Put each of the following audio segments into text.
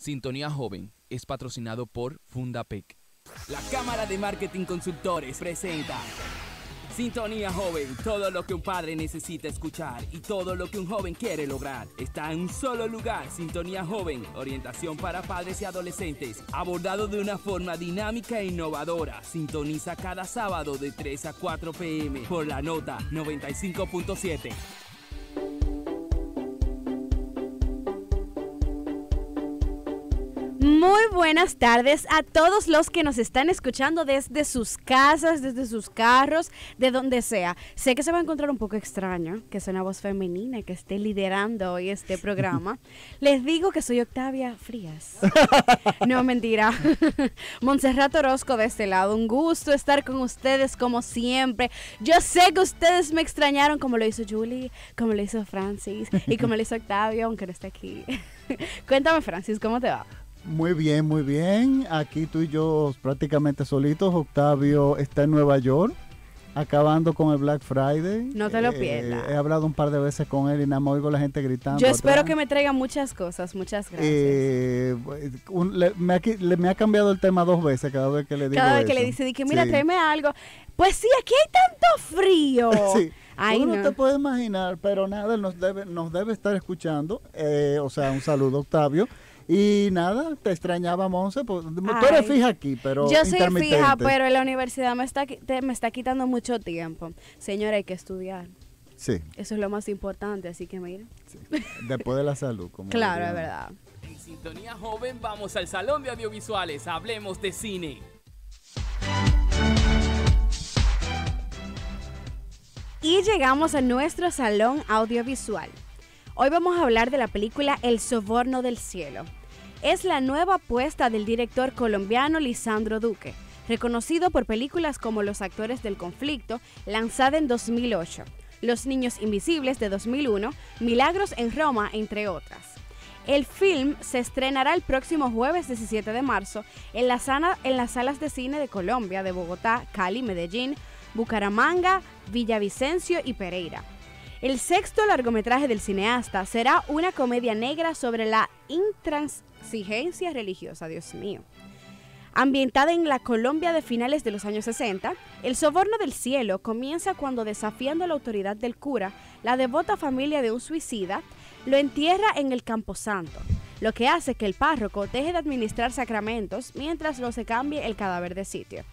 Sintonía Joven es patrocinado por Fundapec. La Cámara de Marketing Consultores presenta Sintonía Joven, todo lo que un padre necesita escuchar y todo lo que un joven quiere lograr. Está en un solo lugar, Sintonía Joven, orientación para padres y adolescentes, abordado de una forma dinámica e innovadora. Sintoniza cada sábado de 3 a 4 p.m. por la nota 95.7. Muy buenas tardes a todos los que nos están escuchando desde sus casas, desde sus carros, de donde sea. Sé que se va a encontrar un poco extraño que sea una voz femenina y que esté liderando hoy este programa. Les digo que soy Octavia Frías. No, mentira. Montserrat Orozco de este lado. Un gusto estar con ustedes como siempre. Yo sé que ustedes me extrañaron como lo hizo Julie, como lo hizo Francis y como lo hizo Octavio, aunque no esté aquí. Cuéntame, Francis, ¿cómo te va? Muy bien, muy bien. Aquí tú y yo prácticamente solitos. Octavio está en Nueva York, acabando con el Black Friday. No te lo pierdas. He hablado un par de veces con él y nada más oigo la gente gritando. Yo espero atrás. que me traiga muchas cosas. Muchas gracias. Me ha cambiado el tema 2 veces cada vez que le digo Cada vez que eso. le dice, mira, Sí. tráeme algo. Pues sí, aquí hay tanto frío. Sí. Ay, Uno no. te puede imaginar, pero nada, él nos debe estar escuchando. O sea, un saludo, Octavio. Y nada, te extrañaba, Monse. Pues, tú eres fija aquí, pero yo soy intermitente. fija, pero en la universidad me está quitando mucho tiempo. Señora, hay que estudiar. Sí, Eso es lo más importante, así que mira. sí. Después de la salud. Como Claro, dirían. es verdad. En Sintonía Joven vamos al Salón de Audiovisuales, hablemos de cine. Y llegamos a nuestro salón audiovisual. Hoy vamos a hablar de la película El Soborno del Cielo. Es la nueva apuesta del director colombiano Lisandro Duque, reconocido por películas como Los Actores del Conflicto, lanzada en 2008, Los Niños Invisibles de 2001, Milagros en Roma, entre otras. El film se estrenará el próximo jueves 17 de marzo en las salas de cine de Colombia, de Bogotá, Cali, Medellín, Bucaramanga, Villavicencio y Pereira. El sexto largometraje del cineasta será una comedia negra sobre la intransigencia religiosa, Dios mío. Ambientada en la Colombia de finales de los años 60, El Soborno del Cielo comienza cuando, desafiando la autoridad del cura, la devota familia de un suicida lo entierra en el Camposanto, lo que hace que el párroco deje de administrar sacramentos mientras no se cambie el cadáver de sitio.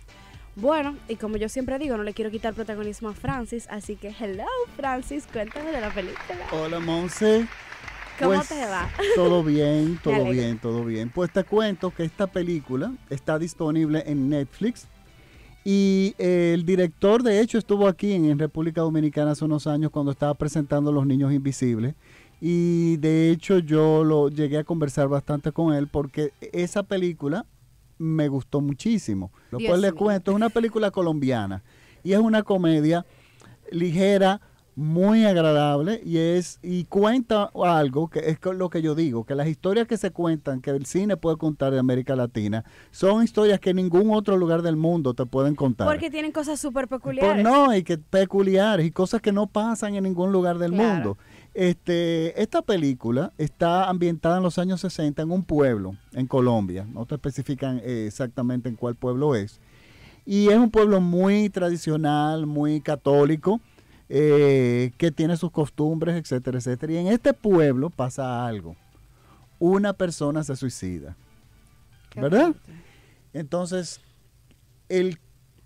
Bueno, y como yo siempre digo, no le quiero quitar protagonismo a Francis, así que hello Francis, cuéntame de la película. Hola, Monse. ¿Cómo Pues, te va? Todo bien, todo alegro. bien, todo bien. Pues te cuento que esta película está disponible en Netflix y el director de hecho estuvo aquí en República Dominicana hace unos años cuando estaba presentando Los Niños Invisibles y de hecho yo lo llegué a conversar bastante con él porque esa película me gustó muchísimo. Lo Dios cual le mío. cuento, es una película colombiana y es una comedia ligera, muy agradable y cuenta algo que es lo que yo digo, que las historias que se cuentan, que el cine puede contar de América Latina, son historias que ningún otro lugar del mundo te pueden contar. Porque tienen cosas súper Pues peculiares. no, y que peculiares y cosas que no pasan en ningún lugar del Claro. mundo. Esta película está ambientada en los años 60 en un pueblo en Colombia, no te especifican exactamente en cuál pueblo es, y es un pueblo muy tradicional, muy católico, que tiene sus costumbres, etcétera, etcétera. Y en este pueblo pasa algo. Una persona se suicida, Qué ¿verdad? fuerte. Entonces,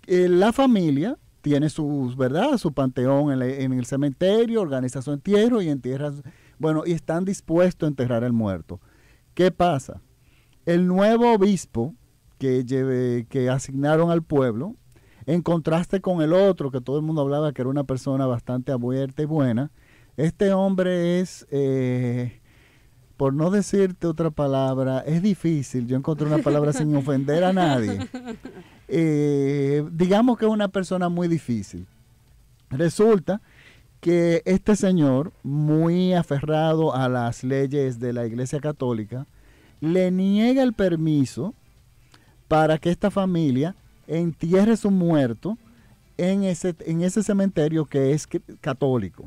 la familia tiene ¿verdad? Su panteón en el cementerio, organiza su entierro y entierra, y están dispuestos a enterrar al muerto. ¿Qué pasa? El nuevo obispo que asignaron al pueblo, en contraste con el otro, que todo el mundo hablaba que era una persona bastante abierta y buena, este hombre es, por no decirte otra palabra, es difícil, yo encontré una palabra sin ofender a nadie, digamos que es una persona muy difícil. Resulta que este señor, muy aferrado a las leyes de la Iglesia Católica, le niega el permiso para que esta familia entierre su muerto en ese cementerio que es católico.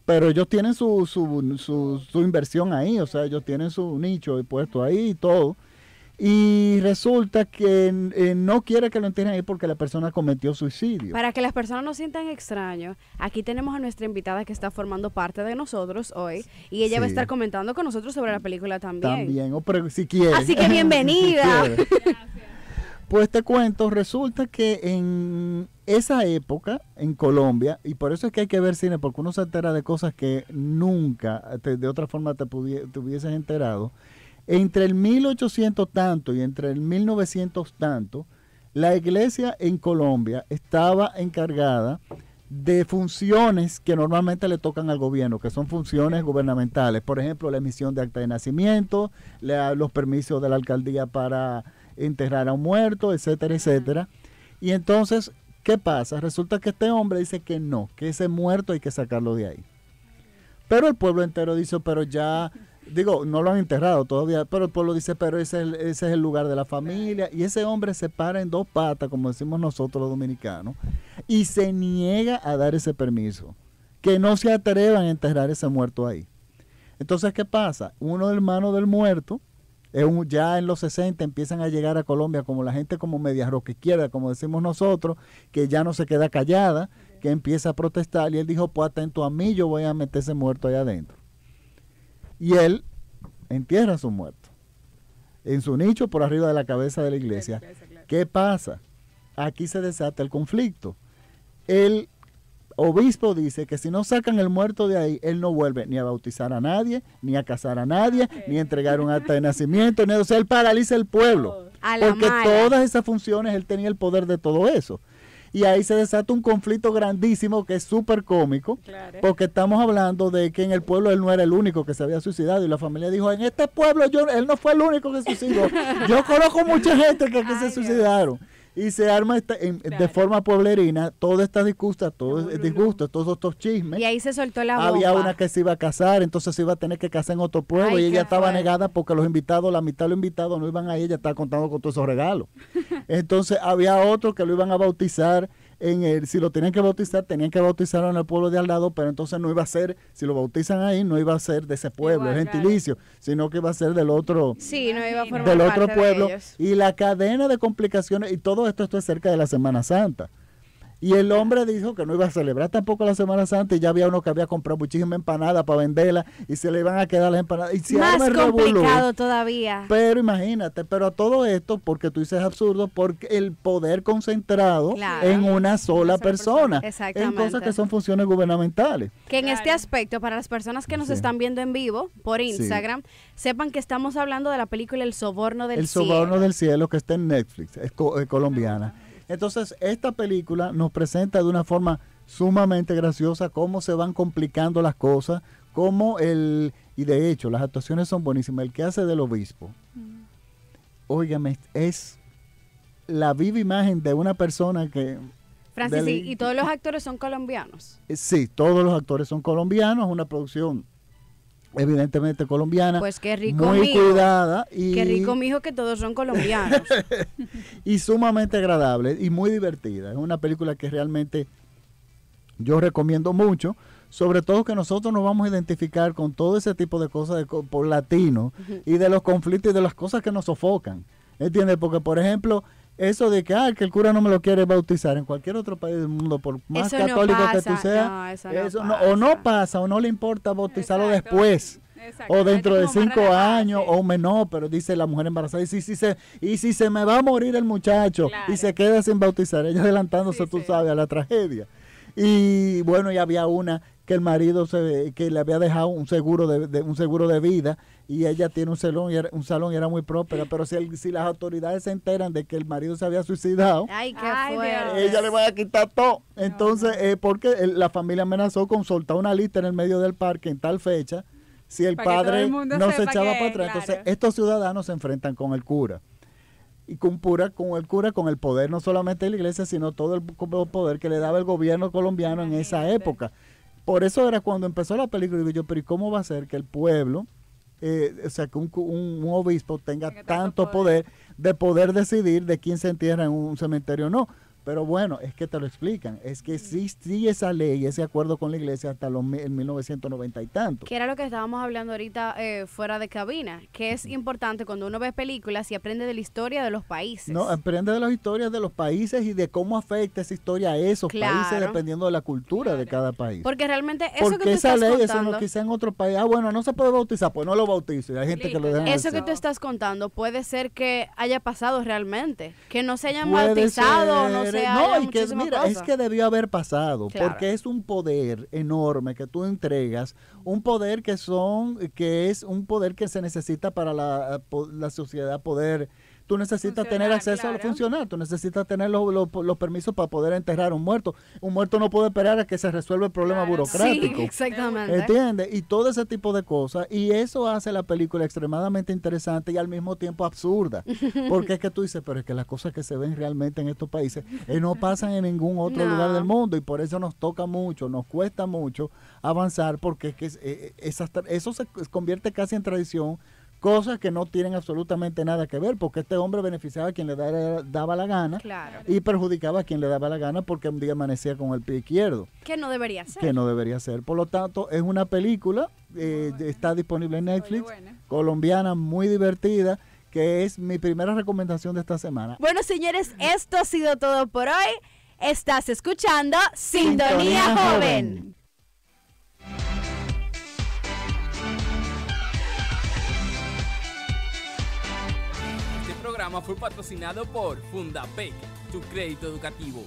pero ellos tienen su inversión ahí, o sea, ellos tienen su nicho puesto ahí y todo. Y resulta que no quiere que lo entierren ahí porque la persona cometió suicidio. Para que las personas no sientan extraño, aquí tenemos a nuestra invitada que está formando parte de nosotros hoy y ella va a estar comentando con nosotros sobre la película también. También, pero si quiere. Así que bienvenida. Si pues te cuento, resulta que en esa época, en Colombia, y por eso es que hay que ver cine, porque uno se entera de cosas que nunca de otra forma te hubieses enterado. Entre el 1800 tanto y entre el 1900 tanto, la iglesia en Colombia estaba encargada de funciones que normalmente le tocan al gobierno, que son funciones gubernamentales. Por ejemplo, la emisión de acta de nacimiento, los permisos de la alcaldía para enterrar a un muerto, etcétera, etcétera. Y entonces, ¿qué pasa? Resulta que este hombre dice que no, que ese muerto hay que sacarlo de ahí. Pero el pueblo entero dice, pero ya... Digo, no lo han enterrado todavía, pero el pueblo dice, pero ese es el lugar de la familia. Y ese hombre se para en dos patas, como decimos nosotros los dominicanos, y se niega a dar ese permiso. Que no se atrevan a enterrar ese muerto ahí. Entonces, ¿qué pasa? Uno de hermanos del muerto, ya en los 60 empiezan a llegar a Colombia como la gente como media roca izquierda, como decimos nosotros, que ya no se queda callada, que empieza a protestar. Y él dijo, pues atento a mí, yo voy a meter ese muerto allá adentro. Y él entierra a su muerto en su nicho por arriba de la cabeza de la iglesia. ¿Qué pasa? Aquí se desata el conflicto. El obispo dice que si no sacan el muerto de ahí, él no vuelve ni a bautizar a nadie, ni a casar a nadie, ni a entregar un acta de nacimiento, o sea, él paraliza el pueblo. Porque todas esas funciones, él tenía el poder de todo eso. Y ahí se desata un conflicto grandísimo que es súper cómico, porque estamos hablando de que en el pueblo él no era el único que se había suicidado y la familia dijo, en este pueblo él no fue el único que se suicidó, yo conozco mucha gente que se suicidaron. Y se arma de forma pueblerina toda esta disgusta, todos estos chismes. Y ahí se soltó la bomba. Había una que se iba a casar, entonces se iba a tener que casar en otro pueblo y ella estaba negada porque los invitados, la mitad de los invitados no iban a ella estaba contando con todos esos regalos. Entonces había otro que lo iban a bautizar si lo tenían que bautizar, tenían que bautizarlo en el pueblo de al lado, pero entonces no iba a ser, si lo bautizan ahí, no iba a ser de ese pueblo, gentilicio, sino que iba a ser del otro, no iba a formar del otro parte pueblo. de ellos. Y la cadena de complicaciones, y todo esto es cerca de la Semana Santa. Y el hombre dijo que no iba a celebrar tampoco la Semana Santa y ya había uno que había comprado muchísimas empanadas para venderlas y se le iban a quedar las empanadas. Y más complicado todavía. Pero imagínate, pero a todo esto, porque tú dices absurdo, porque el poder concentrado en una sola persona. En cosas que son funciones gubernamentales. Que en este aspecto, para las personas que nos están viendo en vivo por Instagram, sepan que estamos hablando de la película El Soborno del Cielo. El Soborno del Cielo, que está en Netflix, es colombiana. Entonces, esta película nos presenta de una forma sumamente graciosa cómo se van complicando las cosas, y de hecho, las actuaciones son buenísimas. El que hace del obispo, óigame, es la viva imagen de una persona que... Francis, ¿y todos los actores son colombianos? Sí, todos los actores son colombianos, es una producción evidentemente colombiana, pues qué rico, muy cuidada y qué rico, mijo, que todos son colombianos. Y sumamente agradable y muy divertida. Es una película que realmente yo recomiendo mucho, sobre todo que nosotros nos vamos a identificar con todo ese tipo de cosas por latinos y de los conflictos y de las cosas que nos sofocan, ¿entiendes? Porque por ejemplo, eso de que el cura no me lo quiere bautizar en cualquier otro país del mundo, por más eso católico no pasa, que tú seas, eso no pasa, o no le importa bautizarlo después, o dentro de 5 años, o menor, pero dice la mujer embarazada, y si se me va a morir el muchacho, y se queda sin bautizar, ella adelantándose, tú sabes, a la tragedia. Y bueno, ya había una que el marido que le había dejado un seguro de vida y ella tiene un salón y era muy próspera, pero si las autoridades se enteran de que el marido se había suicidado, ella le va a quitar todo. Entonces, porque la familia amenazó con soltar una lista en el medio del parque en tal fecha si el padre no se echaba para atrás. Entonces, estos ciudadanos se enfrentan con el cura. Y con el poder no solamente de la iglesia, sino todo el poder que le daba el gobierno colombiano en esa época. Por eso era cuando empezó la película, digo yo, pero ¿y cómo va a ser que el pueblo, o sea, que un obispo tenga tanto poder de poder decidir de quién se entierra en un cementerio o no? Pero bueno, es que te lo explican. Es que sí esa ley, ese acuerdo con la iglesia hasta en 1990 y tanto. Que era lo que estábamos hablando ahorita fuera de cabina, que es importante cuando uno ve películas y aprende de la historia de los países. No, aprende de las historias de los países y de cómo afecta esa historia a esos países dependiendo de la cultura de cada país. Porque realmente eso porque que tú esa estás ley, contando, eso no, quizá en otro país, bueno, no se puede bautizar, pues no lo bautizo. Y hay gente que lo deja eso que tú estás contando puede ser que haya pasado realmente, que no se hayan bautizado, no se haya y que mira, es que debió haber pasado, porque es un poder enorme que tú entregas, un poder que es un poder que se necesita para la sociedad poder. Tú necesitas tener acceso a funcionar, tú necesitas tener los permisos para poder enterrar un muerto. Un muerto no puede esperar a que se resuelva el problema burocrático. Sí, exactamente. ¿Entiendes? Y todo ese tipo de cosas. Y eso hace la película extremadamente interesante y al mismo tiempo absurda. Porque es que tú dices, pero es que las cosas que se ven realmente en estos países no pasan en ningún otro lugar del mundo. Y por eso nos toca mucho, nos cuesta mucho avanzar, porque es que eso se convierte casi en tradición. Cosas que no tienen absolutamente nada que ver, porque este hombre beneficiaba a quien le daba la gana y perjudicaba a quien le daba la gana porque un día amanecía con el pie izquierdo. Que no debería ser. Que no debería ser. Por lo tanto, es una película, está disponible en Netflix, colombiana, muy divertida, que es mi primera recomendación de esta semana. Bueno, señores, esto ha sido todo por hoy. Estás escuchando Sintonía Joven. Este programa fue patrocinado por Fundapec, tu crédito educativo.